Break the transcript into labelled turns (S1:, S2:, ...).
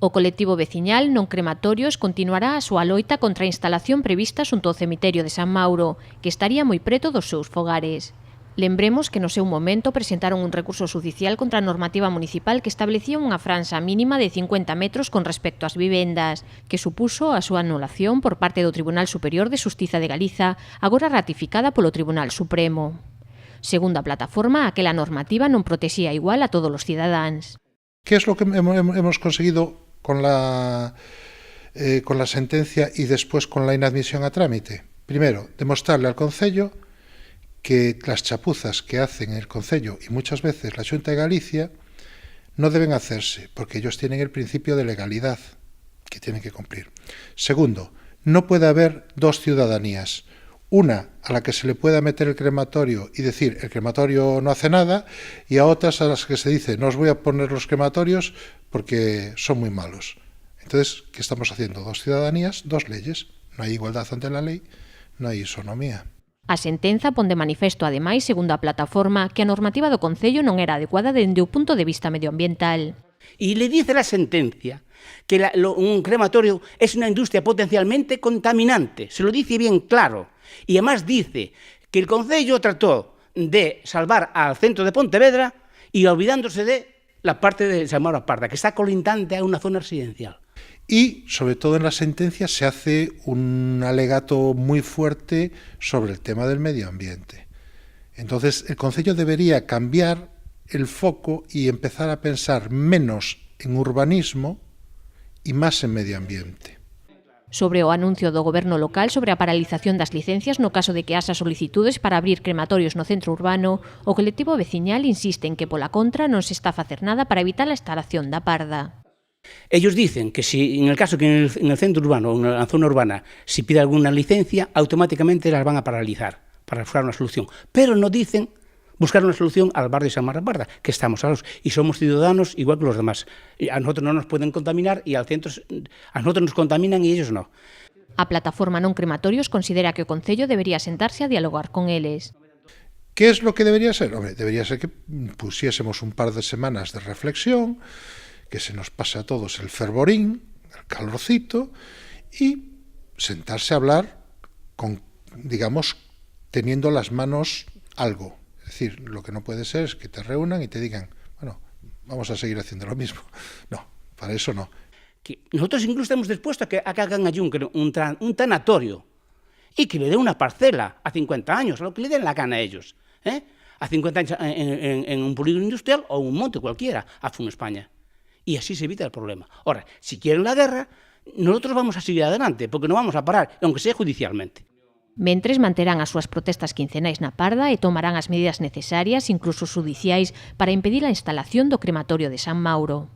S1: O colectivo veciñal Non Crematorios continuará a súa loita contra a instalación prevista xunto ao cemiterio de San Mauro, que estaría moi preto dos seus fogares. Lembremos que no seu momento presentaron un recurso xudicial contra a normativa municipal que establecía unha franxa mínima de 50 metros con respecto ás vivendas, que supuso a súa anulación por parte do Tribunal Superior de Xustiza de Galiza, agora ratificada polo Tribunal Supremo. Segundo a plataforma, aquela normativa non protexía igual a todos os cidadáns.
S2: ¿Qué es lo que hemos conseguido con la sentencia y después con la inadmisión a trámite? Primero, demostrarle al Concello que las chapuzas que hacen el Concello y muchas veces la Xunta de Galicia no deben hacerse, porque ellos tienen el principio de legalidad que tienen que cumplir. Segundo, no puede haber dos ciudadanías. Una a la que se le pueda meter el crematorio y decir el crematorio no hace nada, y a otras a las que se dice no os voy a poner los crematorios porque son muy malos. Entonces, ¿qué estamos haciendo? Dos ciudadanías, dos leyes. No hay igualdad ante la ley, no hai isonomía.
S1: A sentenza pon de manifesto, ademais, segundo a plataforma, que a normativa do Concello non era adecuada dende o punto de vista medioambiental.
S3: Y le dice la sentencia que un crematorio es una industria potencialmente contaminante. Se lo dice bien claro. Y además dice que el Concello trató de salvar al centro de Pontevedra y olvidándose de la parte de San Mauro a Parda, que está colindante a una zona residencial.
S2: Y, sobre todo en la sentencia, se hace un alegato muy fuerte sobre el tema del medio ambiente. Entonces, el Concello debería cambiar el foco y empezar a pensar menos en urbanismo y más en medio ambiente.
S1: Sobre o anuncio do Goberno local sobre a paralización das licencias no caso de que haxa solicitudes para abrir crematorios no centro urbano, o colectivo veciñal insiste en que, pola contra, non se está a facer nada para evitar a instalación da Parda.
S3: Ellos dicen que si en el caso que en el centro urbano o en la zona urbana si pide alguna licencia, automáticamente las van a paralizar para buscar una solución. Pero no dicen buscar una solución al barrio de San Mauro a Parda, que estamos a los y somos ciudadanos igual que los demás. Y a nosotros no nos pueden contaminar y a nosotros nos contaminan y ellos no.
S1: A plataforma Non Crematorios considera que o Concello debería sentarse a dialogar con eles.
S2: ¿Qué es lo que debería ser? Hombre, debería ser que pusiésemos un par de semanas de reflexión, que se nos pase a todos el fervorín, el calorcito, y sentarse a hablar con, digamos, teniendo las manos algo. Es decir, lo que no puede ser es que te reúnan y te digan, bueno, vamos a seguir haciendo lo mismo. No, para eso no.
S3: Que nosotros incluso estamos dispuestos a que hagan allí un tanatorio y que le den una parcela a 50 años, a lo que le den la gana a ellos. A 50 años en un polígono industrial o un monte cualquiera, a Fun España. Y así se evita el problema. Ahora, si quieren la guerra, nosotros vamos a seguir adelante, porque no vamos a parar, aunque sea judicialmente.
S1: Mentres manterán as súas protestas quincenais na Parda e tomarán as medidas necesarias, incluso xudiciais, para impedir a instalación do crematorio de San Mauro.